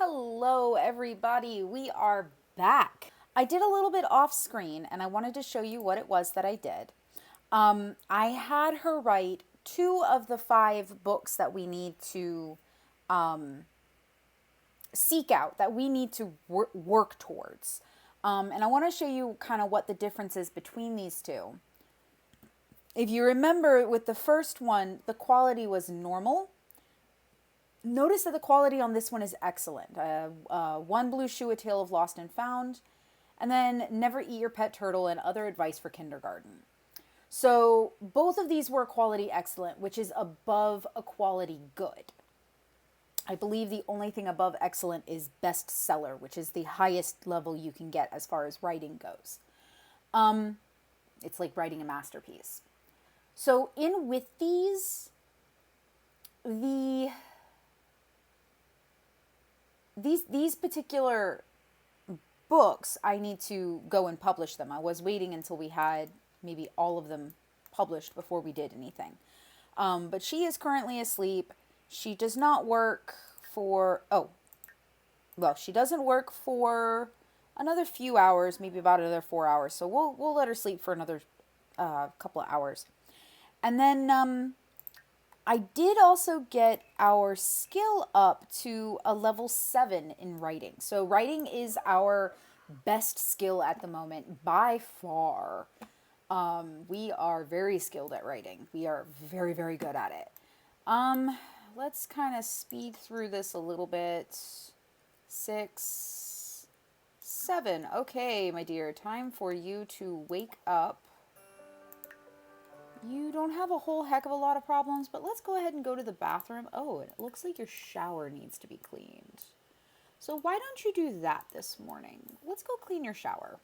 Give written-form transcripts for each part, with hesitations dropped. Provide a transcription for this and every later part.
Hello, everybody. We are back. I did a little bit off screen and I wanted to show you what it was that I did. I had her write two of the five books that we need to seek out, that we need to work towards. And I want to show you kind of what the difference is between these two. If you remember with the first one, the quality was normal. Notice that the quality on this one is excellent. One Blue Shoe, A Tale of Lost and Found, and then Never Eat Your Pet Turtle and Other Advice for Kindergarten. So both of these were quality excellent, which is above a quality good. I believe the only thing above excellent is bestseller, which is the highest level you can get as far as writing goes. It's like writing a masterpiece. So in with these particular books, I need to go and publish them. I was waiting until we had maybe all of them published before we did anything. But she is currently asleep. She does not work for, she doesn't work for another few hours, maybe about another 4 hours. So we'll let her sleep for another couple of hours. And then I did also get our skill up to a level 7 in writing. So writing is our best skill at the moment by far. We are very skilled at writing. We are very, very good at it. Let's kind of speed through this a little bit. 6, 7. Okay, my dear, time for you to wake up. You don't have a whole heck of a lot of problems, but let's go ahead and go to the bathroom. Oh, it looks like your shower needs to be cleaned. So why don't you do that this morning? Let's go clean your shower.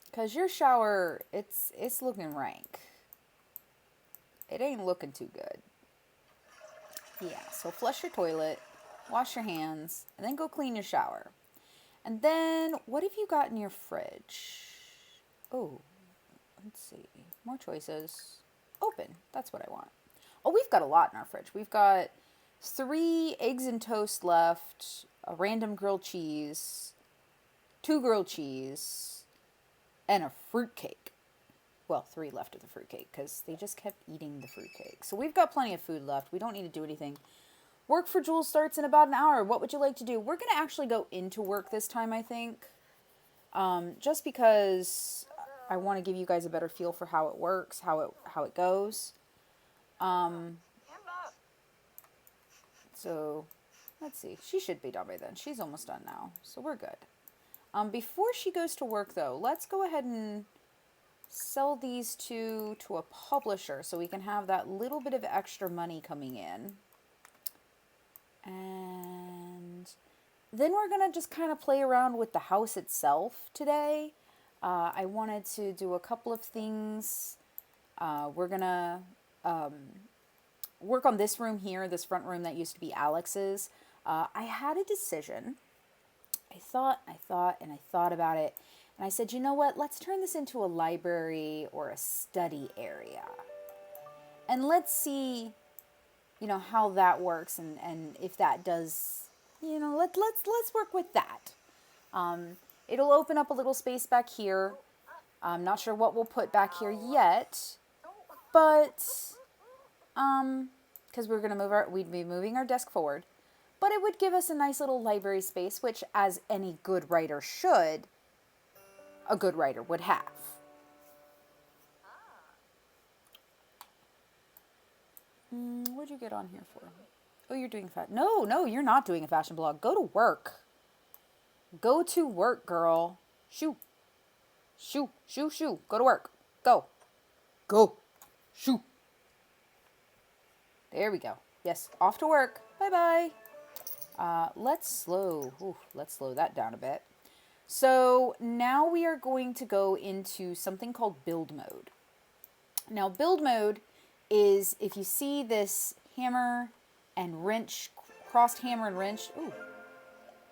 Because your shower, it's looking rank. It ain't looking too good. Yeah, so flush your toilet, wash your hands, and then go clean your shower. And then, what have you got in your fridge? Oh, let's see. More choices. Open. That's what I want. Oh, we've got a lot in our fridge. We've got 3 eggs and toast left, a random grilled cheese, 2 grilled cheese, and a fruitcake. Well, 3 left of the fruitcake because they just kept eating the fruitcake. So we've got plenty of food left. We don't need to do anything. Work for Jules starts in about an hour. What would you like to do? We're going to actually go into work this time, I think. Just because I want to give you guys a better feel for how it works, how it goes. So, let's see. She should be done by then. She's almost done now, so we're good. Before she goes to work, though, let's go ahead and sell these two to a publisher so we can have that little bit of extra money coming in. And then we're going to just kind of play around with the house itself today. I wanted to do a couple of things. We're going to work on this room here, this front room that used to be Alex's. I had a decision. I thought about it. And I said, you know what? Let's turn this into a library or a study area. And let's see, how that works and if that does, let's work with that. It'll open up a little space back here. I'm not sure what we'll put back here yet, but because we'd be moving our desk forward, but it would give us a nice little library space, which, as any good writer should, a good writer would have. What'd you get on here for? Oh, you're doing No, you're not doing a fashion blog. Go to work. Go to work, girl. Shoo. Shoo, shoo, shoo. Go to work. Go. Go. Shoo. There we go. Yes, off to work. Bye-bye. Let's slow that down a bit. So now we are going to go into something called build mode. Now, build mode is, if you see this hammer and wrench, crossed hammer and wrench,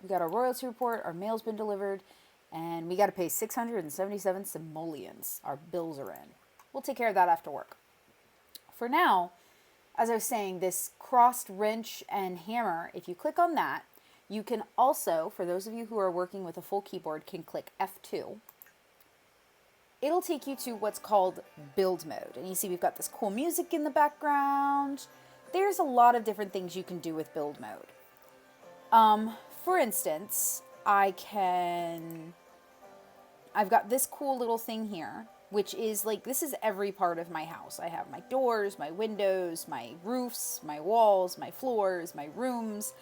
we got our royalty report, our mail's been delivered, and we got to pay 677 simoleons. Our bills are in. We'll take care of that after work. For now, as I was saying, this crossed wrench and hammer, if you click on that, You can also, for those of you who are working with a full keyboard, can click F2. It'll take you to what's called build mode. And you see we've got this cool music in the background. There's a lot of different things you can do with build mode. For instance, I've got this cool little thing here, which is like, this is every part of my house. I have my doors, my windows, my roofs, my walls, my floors, my rooms.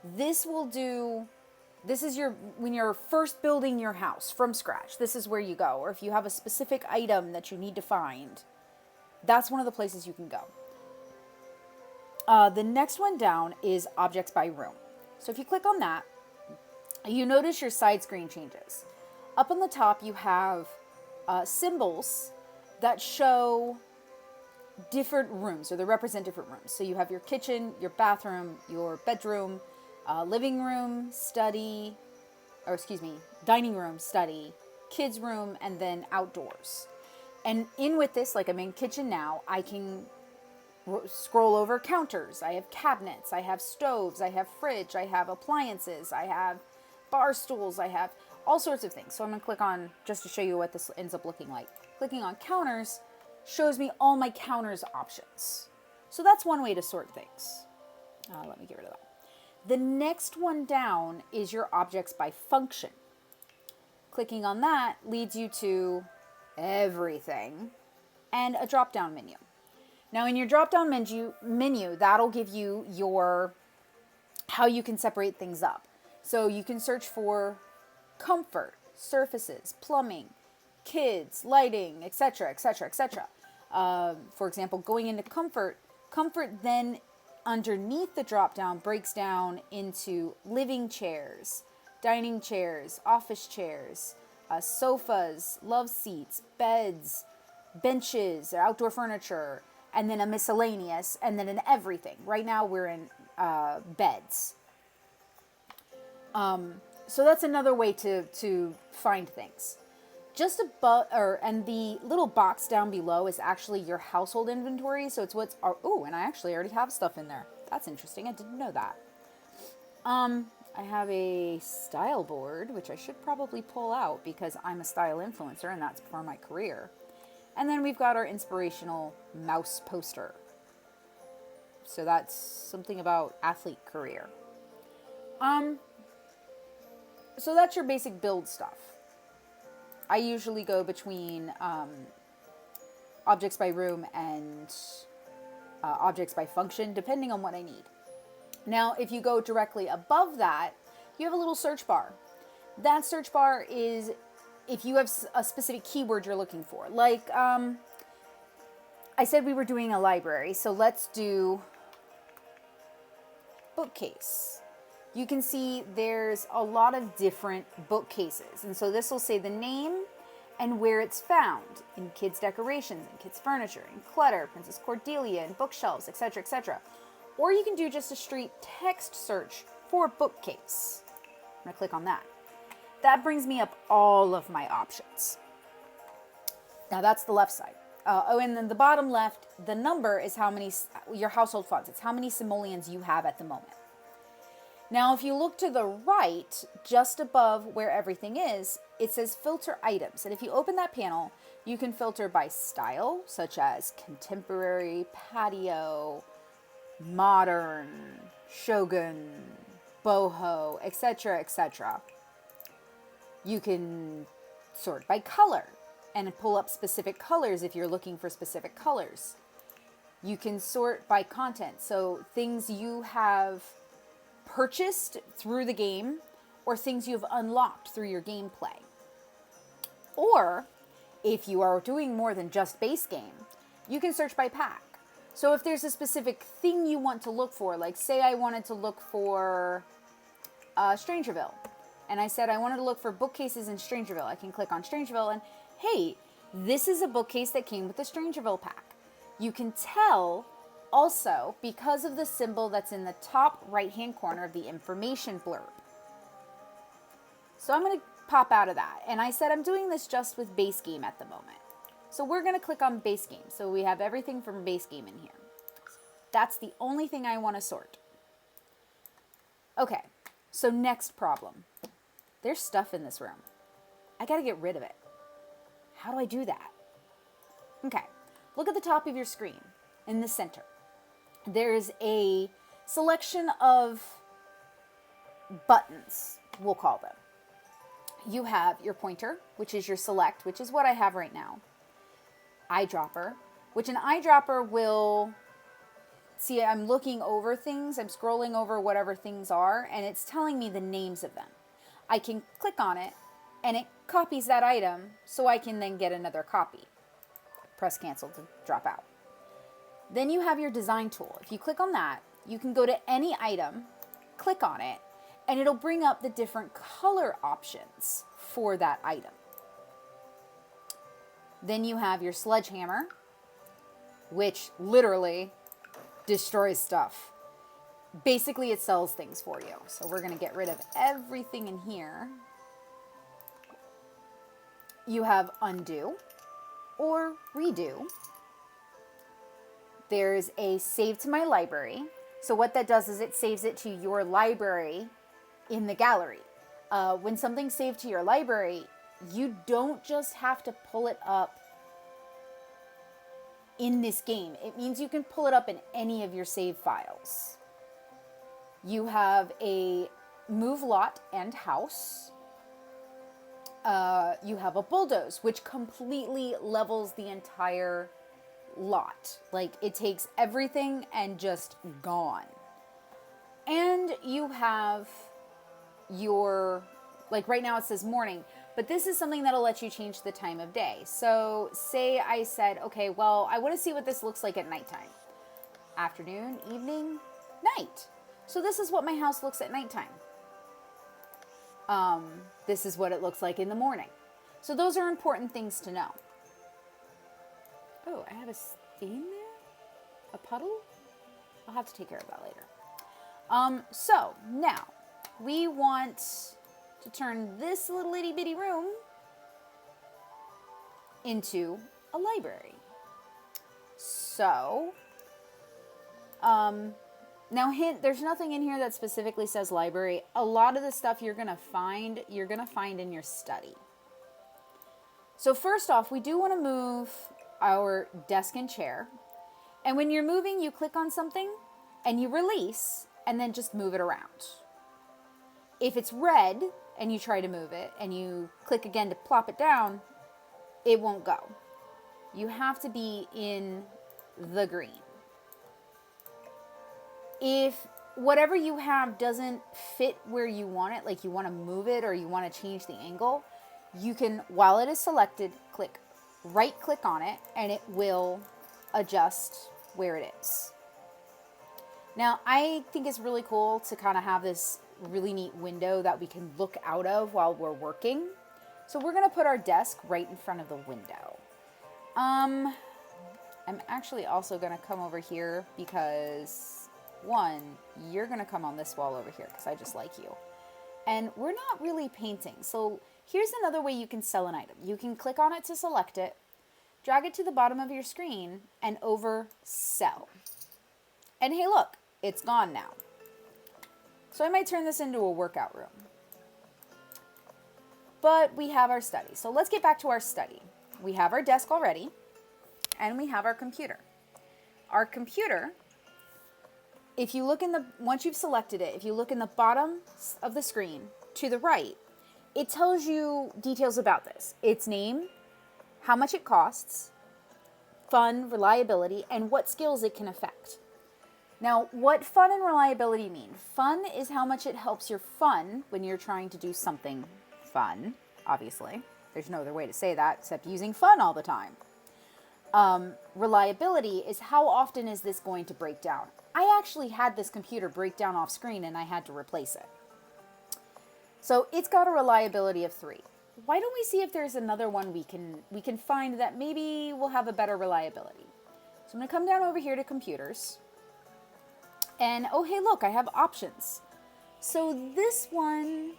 This is when you're first building your house from scratch, this is where you go. Or if you have a specific item that you need to find, that's one of the places you can go. The next one down is objects by room. So if you click on that, you notice your side screen changes. Up on the top, you have symbols that show different rooms, or they represent different rooms. So you have your kitchen, your bathroom, your bedroom, living room, dining room, study, kids room, and then outdoors. And in with this, like I'm in kitchen now, I can scroll over counters. I have cabinets, I have stoves, I have fridge, I have appliances, I have bar stools, I have all sorts of things. So I'm going to click on, just to show you what this ends up looking like. Clicking on counters shows me all my counters options. So that's one way to sort things. Let me get rid of that. The next one down is your objects by function. Clicking on that leads you to everything and a drop-down menu. Now in your drop-down menu, that'll give you how you can separate things up. So you can search for comfort, surfaces, plumbing, kids, lighting, etc., etc., etc. For example, going into comfort then underneath the drop-down breaks down into living chairs, dining chairs, office chairs, sofas, love seats, beds, benches, outdoor furniture, and then a miscellaneous, and then an everything. Right now we're in beds. So that's another way to find things. Just above, and the little box down below is actually your household inventory. So it's and I actually already have stuff in there. That's interesting. I didn't know that. I have a style board, which I should probably pull out because I'm a style influencer and that's for my career. And then we've got our inspirational mouse poster. So that's something about athlete career. So that's your basic build stuff. I usually go between objects by room and objects by function, depending on what I need. Now, if you go directly above that, you have a little search bar. That search bar is if you have a specific keyword you're looking for. Like, I said we were doing a library, so let's do bookcase. You can see there's a lot of different bookcases. And so this will say the name and where it's found in kids' decorations, in kids' furniture, in clutter, Princess Cordelia, in bookshelves, etc., etc. Or you can do just a straight text search for bookcase. I'm going to click on that. That brings me up all of my options. Now that's the left side. And then the bottom left, the number is how many, your household fonts. It's how many simoleons you have at the moment. Now, if you look to the right, just above where everything is, it says filter items. And if you open that panel, you can filter by style, such as contemporary, patio, modern, shogun, boho, etc., etc. You can sort by color and pull up specific colors if you're looking for specific colors. You can sort by content, so things you have purchased through the game or things you've unlocked through your gameplay. Or if you are doing more than just base game, you can search by pack. So if there's a specific thing you want to look for, like say I wanted to look for Strangerville, and I said I wanted to look for bookcases in Strangerville, I can click on Strangerville and hey, this is a bookcase that came with the Strangerville pack. You can tell also because of the symbol that's in the top right-hand corner of the information blurb. So I'm going to pop out of that. And I said I'm doing this just with base game at the moment. So we're going to click on base game. So we have everything from base game in here. That's the only thing I want to sort. Okay. So next problem. There's stuff in this room. I got to get rid of it. How do I do that? Okay. Look at the top of your screen in the center. There's a selection of buttons, we'll call them. You have your pointer, which is your select, which is what I have right now. Eyedropper, which an eyedropper will... See, I'm looking over things, I'm scrolling over whatever things are, and it's telling me the names of them. I can click on it, and it copies that item, so I can then get another copy. Press cancel to drop out. Then you have your design tool. If you click on that, you can go to any item, click on it, and it'll bring up the different color options for that item. Then you have your sledgehammer, which literally destroys stuff. Basically, it sells things for you. So we're going to get rid of everything in here. You have undo or redo. There's a save to my library. So what that does is it saves it to your library in the gallery. When something's saved to your library, you don't just have to pull it up in this game. It means you can pull it up in any of your save files. You have a move lot and house. You have a bulldoze, which completely levels the entire lot. Like, it takes everything and just gone. And you have your, like right now it says morning, but this is something that'll let you change the time of day. So say I said, okay, well, I want to see what this looks like at nighttime. Afternoon, evening, night. So this is what my house looks at nighttime. This is what it looks like in the morning. So those are important things to know. Oh, I have a stain there? A puddle? I'll have to take care of that later. So now we want to turn this little itty bitty room into a library. So, now hint, there's nothing in here that specifically says library. A lot of the stuff you're gonna find in your study. So first off, we do want to move our desk and chair. And when you're moving, you click on something and you release and then just move it around. If it's red and you try to move it and you click again to plop it down, it won't go. You have to be in the green. If whatever you have doesn't fit where you want it, like you want to move it or you want to change the angle, you can, while it is selected, right click on it and it will adjust where it is. Now, I think it's really cool to kind of have this really neat window that we can look out of while we're working. So we're going to put our desk right in front of the window. I'm actually also going to come over here because, one, you're going to come on this wall over here because I just like you. And we're not really painting. So here's another way you can sell an item. You can click on it to select it, drag it to the bottom of your screen, and oversell. And hey, look, it's gone now. So I might turn this into a workout room. But we have our study. So let's get back to our study. We have our desk already, and we have our computer. Our computer, if you look once you've selected it, if you look in the bottom of the screen to the right, it tells you details about this. Its name, how much it costs, fun, reliability, and what skills it can affect. Now, what fun and reliability mean? Fun is how much it helps your fun when you're trying to do something fun, obviously. There's no other way to say that except using fun all the time. Reliability is how often is this going to break down? I actually had this computer break down off screen and I had to replace it. So it's got a reliability of 3. Why don't we see if there's another one we can find that maybe will have a better reliability? So I'm going to come down over here to computers. And oh, hey, look, I have options. So this one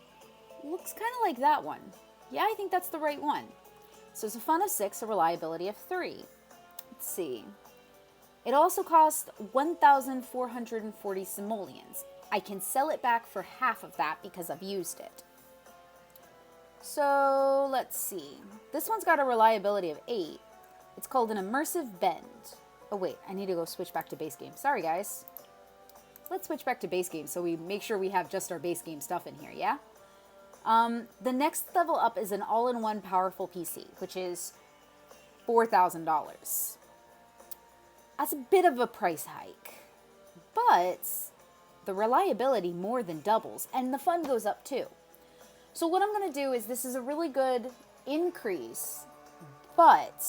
looks kind of like that one. Yeah, I think that's the right one. So it's a fun of 6, a reliability of 3. Let's see. It also costs 1,440 simoleons. I can sell it back for half of that because I've used it. So let's see. This one's got a reliability of 8. It's called an immersive bend. Oh wait, I need to go switch back to base game. Sorry guys. Let's switch back to base game so we make sure we have just our base game stuff in here, yeah? The next level up is an all-in-one powerful PC, which is $4,000. That's a bit of a price hike, but the reliability more than doubles, and the fun goes up too. So what I'm going to do is, this is a really good increase, but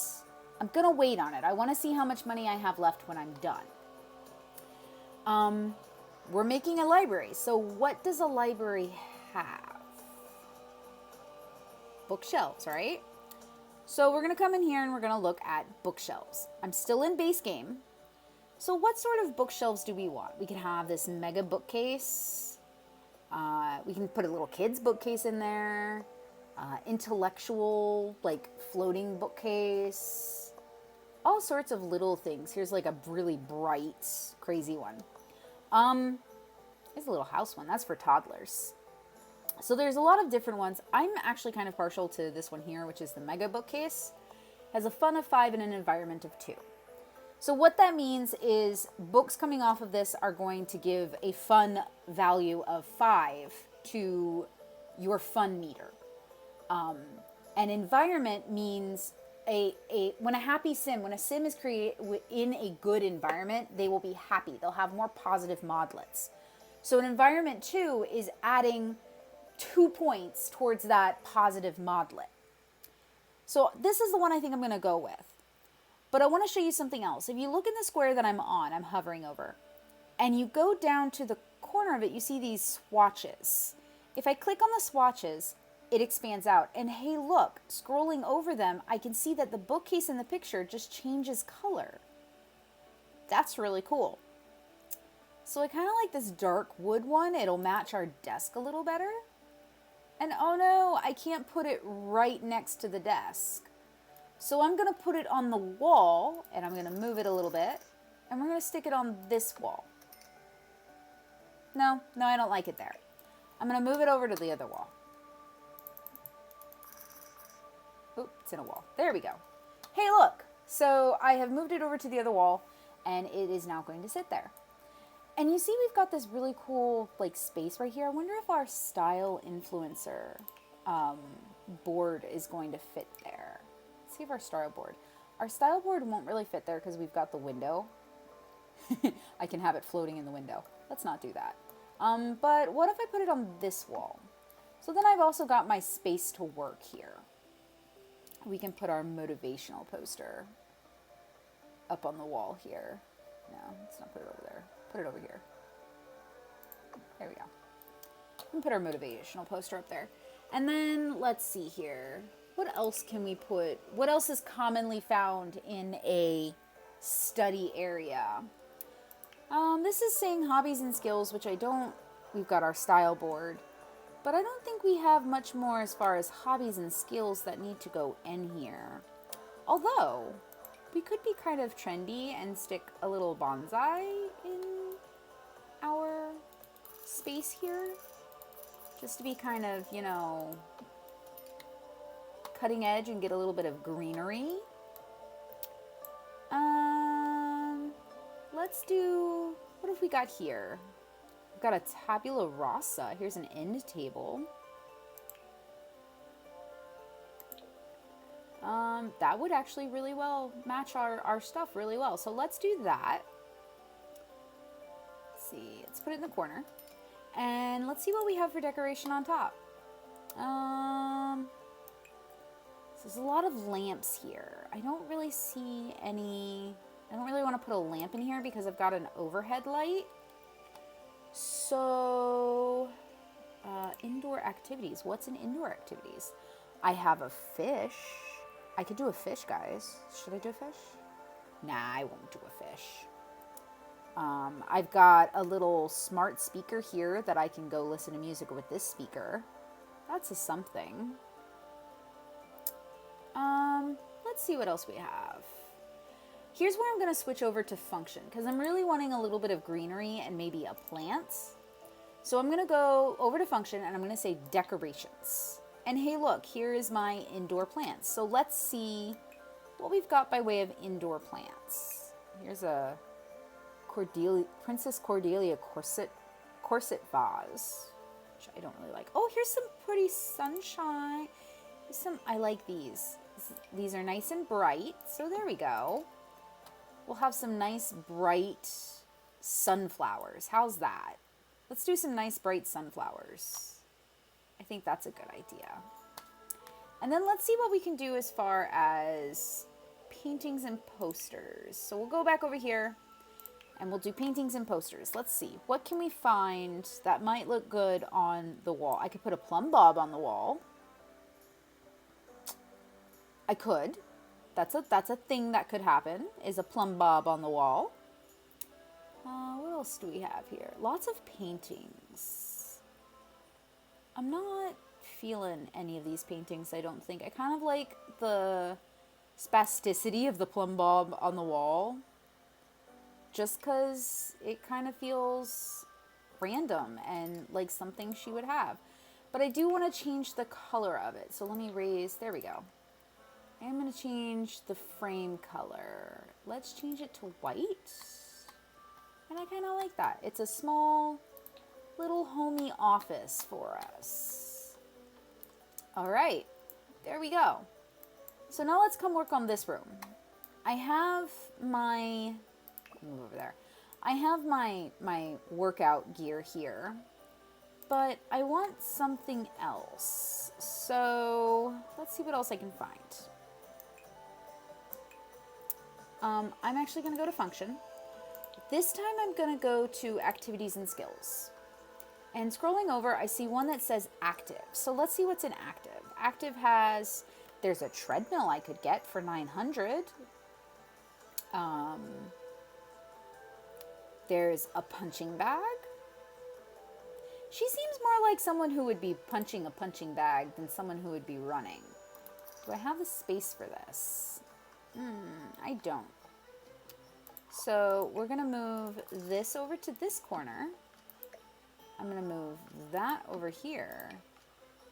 I'm going to wait on it. I want to see how much money I have left when I'm done. We're making a library. So what does a library have? Bookshelves, right? So we're going to come in here and we're going to look at bookshelves. I'm still in base game. So what sort of bookshelves do we want? We can have this mega bookcase. We can put a little kid's bookcase in there. Intellectual, like floating bookcase. All sorts of little things. Here's like a really bright, crazy one. There's a little house one. That's for toddlers. So there's a lot of different ones. I'm actually kind of partial to this one here, which is the mega bookcase. Has a fun of 5 and an environment of 2. So what that means is books coming off of this are going to give a fun value of 5 to your fun meter. An environment means when a sim is created in a good environment, they will be happy. They'll have more positive modlets. So an environment 2 is adding 2 points towards that positive modlet. So this is the one I think I'm going to go with. But I want to show you something else. If you look in the square that I'm hovering over, and you go down to the corner of it, you see these swatches. If I click on the swatches, it expands out. And hey, look, scrolling over them, I can see that the bookcase in the picture just changes color. That's really cool. So I kind of like this dark wood one. It'll match our desk a little better. And oh no, I can't put it right next to the desk. So I'm going to put it on the wall, and I'm going to move it a little bit, and we're going to stick it on this wall. No, I don't like it there. I'm going to move it over to the other wall. Oop, it's in a wall. There we go. Hey, look. So I have moved it over to the other wall, and it is now going to sit there. And you see we've got this really cool like space right here. I wonder if our style influencer board is going to fit there. Let's see if our style board. Our style board won't really fit there because we've got the window. I can have it floating in the window. Let's not do that. But what if I put it on this wall? So then I've also got my space to work here. We can put our motivational poster up on the wall here. No, let's not put it over there. Put it over here. There we go. We can put our motivational poster up there. And then let's see here. What else can we put? What else is commonly found in a study area? This is saying hobbies and skills, which I don't, we've got our style board, but I don't think we have much more as far as hobbies and skills that need to go in here. Although, we could be kind of trendy and stick a little bonsai in our space here. Just to be kind of, you know, cutting edge and get a little bit of greenery. Let's do, what have we got here? We've got a tabula rasa. Here's an end table. That would actually really well match our stuff really well. So let's do that. Let's see, let's put it in the corner. And let's see what we have for decoration on top. So there's a lot of lamps here. I don't really see any, I don't really want to put a lamp in here because I've got an overhead light. So, indoor activities. What's in indoor activities? I have a fish. I could do a fish, guys. Should I do a fish? Nah, I won't do a fish. I've got a little smart speaker here that I can go listen to music with this speaker. That's a something. Let's see what else we have. Here's where I'm going to switch over to function because I'm really wanting a little bit of greenery and maybe a plant. So I'm going to go over to function and I'm going to say decorations. And hey, look, here is my indoor plants. So let's see what we've got by way of indoor plants. Here's a Princess Cordelia corset vase, which I don't really like. Oh, here's some pretty sunshine. I like these. These are nice and bright. So there we go. We'll have some nice bright sunflowers. How's that? Let's do some nice bright sunflowers. I think that's a good idea. And then let's see what we can do as far as paintings and posters. So we'll go back over here and we'll do paintings and posters. Let's see. What can we find that might look good on the wall? I could put a plumb bob on the wall. I could. That's a thing that could happen, is a plumb bob on the wall. What else do we have here? Lots of paintings. I'm not feeling any of these paintings, I don't think. I kind of like the spasticity of the plumb bob on the wall, just because it kind of feels random and like something she would have. But I do want to change the color of it. So let me raise, there we go. I'm going to change the frame color. Let's change it to white. And I kind of like that. It's a small little homey office for us. All right, there we go. So now let's come work on this room. I have my, move over there. I have my workout gear here, but I want something else. So let's see what else I can find. I'm actually going to go to function. This time I'm going to go to activities and skills. And scrolling over, I see one that says active. So let's see what's in active. Active has, there's a treadmill I could get for 900. There's a punching bag. She seems more like someone who would be punching a punching bag than someone who would be running. Do I have the space for this? I don't. So we're going to move this over to this corner. I'm going to move that over here.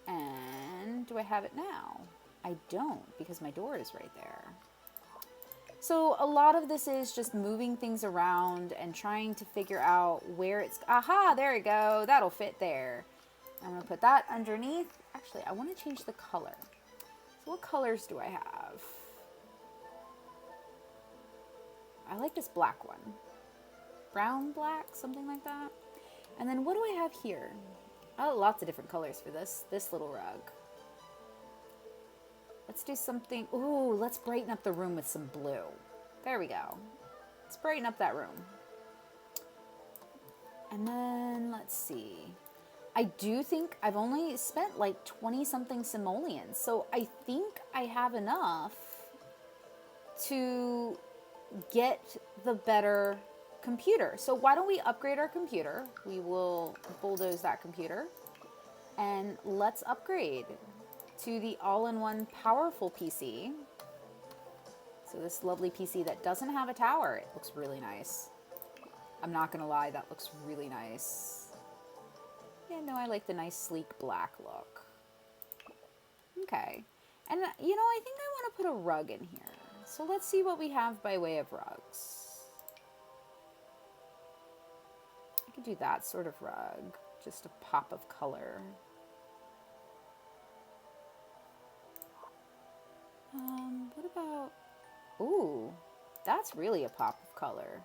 And do I have it now? I don't, because my door is right there. So a lot of this is just moving things around and trying to figure out where it's... Aha, there we go. That'll fit there. I'm going to put that underneath. Actually, I want to change the color. So what colors do I have? I like this black one. Brown, black, something like that. And then what do I have here? Oh, lots of different colors for this little rug. Let's do something. Ooh, let's brighten up the room with some blue. There we go. Let's brighten up that room. And then let's see. I do think I've only spent like 20 something simoleons. So I think I have enough to get the better computer. So why don't we upgrade our computer? We will bulldoze that computer and let's upgrade to the all-in-one powerful PC. So this lovely PC that doesn't have a tower. It looks really nice. I'm not gonna lie, that looks really nice. Yeah, no, I like the nice sleek black look. Okay. And you know, I think I want to put a rug in here. So let's see what we have by way of rugs. I could do that sort of rug. Just a pop of color. What about... Ooh, that's really a pop of color.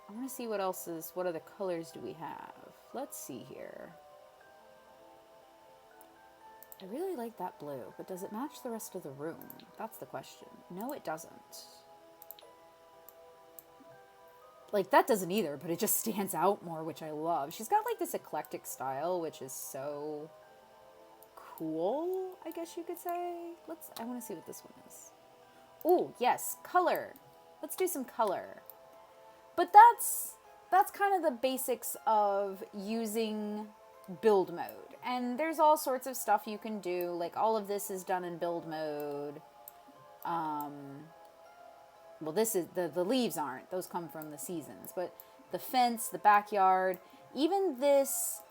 I want to see what else is... What other colors do we have? Let's see here. I really like that blue, but does it match the rest of the room? That's the question. No, it doesn't. Like, that doesn't either, but it just stands out more, which I love. She's got, like, this eclectic style, which is so cool, I guess you could say. I want to see what this one is. Oh, yes, color. Let's do some color. But that's kind of the basics of using build mode. And there's all sorts of stuff you can do. Like, all of this is done in build mode. Well, this is, the leaves aren't. Those come from the seasons. But the fence, the backyard, Even this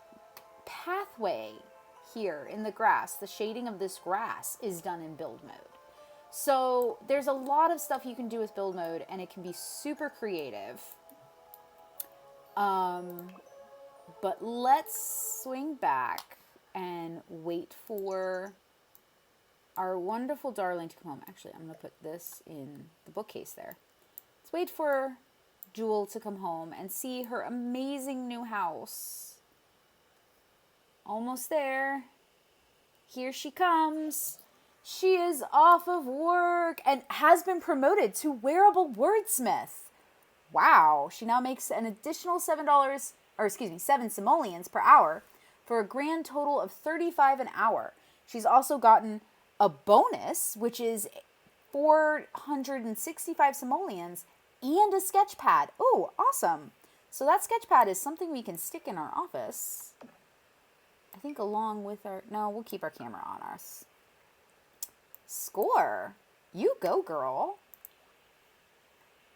pathway here in the grass, the shading of this grass is done in build mode. So there's a lot of stuff you can do with build mode, and it can be super creative. But let's swing back and wait for our wonderful darling to come home. Actually, I'm going to put this in the bookcase there. Let's wait for Jewel to come home and see her amazing new house. Almost there. Here she comes. She is off of work and has been promoted to wearable wordsmith. Wow. She now makes an additional $7, 7 simoleons per hour for a grand total of 35 an hour. She's also gotten a bonus, which is 465 simoleons and a sketch pad. Oh, awesome. So that sketch pad is something we can stick in our office. I think along with our... No, we'll keep our camera on us. Score. You go, girl.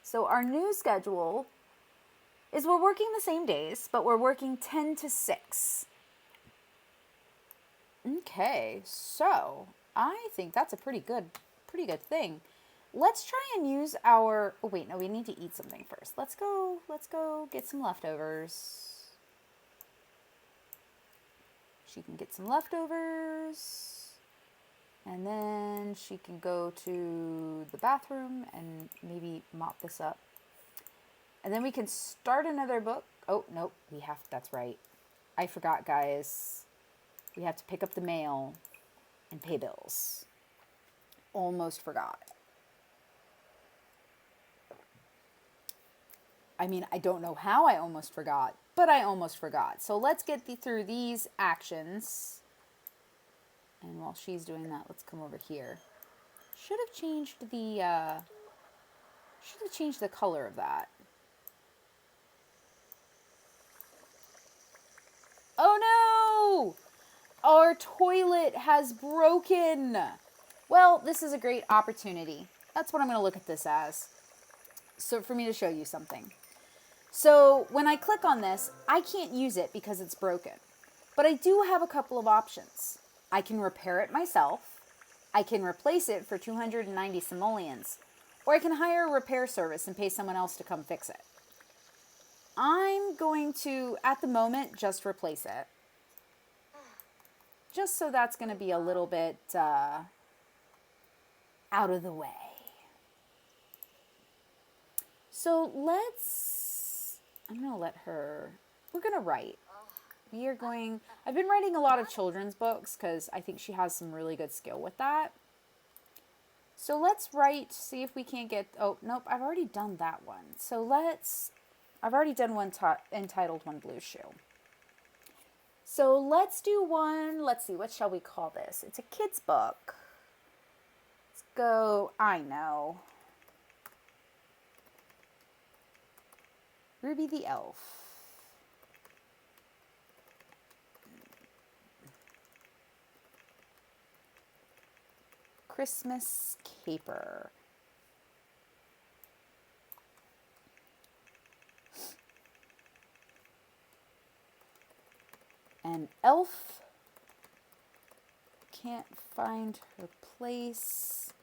So our new schedule is we're working the same days, but we're working 10 to 6. Okay, so I think that's a pretty good thing. Let's try and use our... Oh, wait, no, we need to eat something first. Let's go get some leftovers. She can get some leftovers. And then she can go to the bathroom and maybe mop this up. And then we can start another book. Oh, nope, that's right. I forgot, guys. We have to pick up the mail and pay bills. Almost forgot. I mean, I don't know how I almost forgot, but I almost forgot. So let's get through these actions. And while she's doing that, let's come over here. Should have changed the color of that. Oh no! Our toilet has broken. Well, this is a great opportunity. That's what I'm going to look at this as. So for me to show you something. So when I click on this, I can't use it because it's broken. But I do have a couple of options. I can repair it myself. I can replace it for 290 simoleons. Or I can hire a repair service and pay someone else to come fix it. I'm going to, at the moment, just replace it. Just so that's going to be a little bit out of the way. So I'm going to let her, we're going to write. I've been writing a lot of children's books because I think she has some really good skill with that. So let's write, see if we can't get, oh, nope, I've already done that one. So I've already done one entitled One Blue Shoe. So let's do one, let's see, what shall we call this? It's a kid's book. Let's go, I know. Ruby the Elf. Christmas Caper. An elf can't find her place,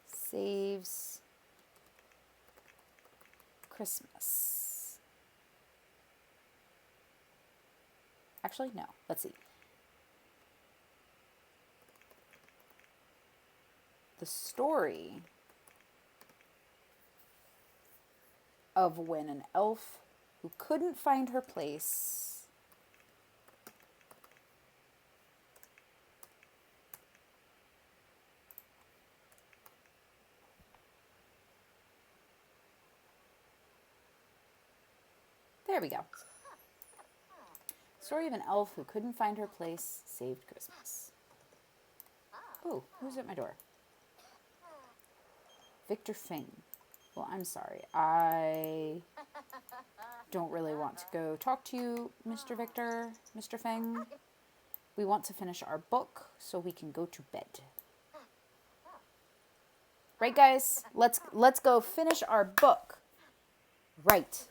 saves Christmas. Actually, no. Let's see. The story of when an elf who couldn't find her place there we go. Story of an elf who couldn't find her place saved Christmas. Oh, who's at my door? Victor Fing. Well, I'm sorry. I don't really want to go talk to you, Mr. Victor, Mr. Feng. We want to finish our book so we can go to bed. Right, guys? Let's go finish our book. Right.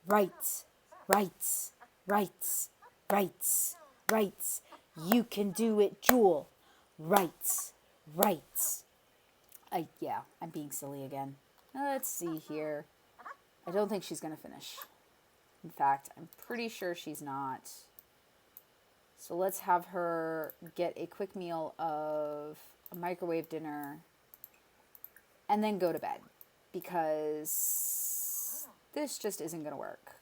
Right, right, right, right, right. You can do it, Jewel. Right, right. Yeah, I'm being silly again. Let's see here. I don't think she's going to finish. In fact, I'm pretty sure she's not. So let's have her get a quick meal of a microwave dinner and then go to bed because this just isn't going to work.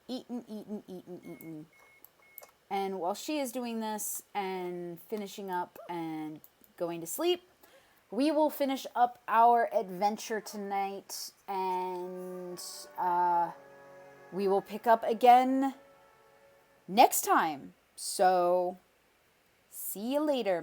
Eaten, eaten, eaten, eaten. And while she is doing this and finishing up and going to sleep, we will finish up our adventure tonight and we will pick up again next time. So, see you later.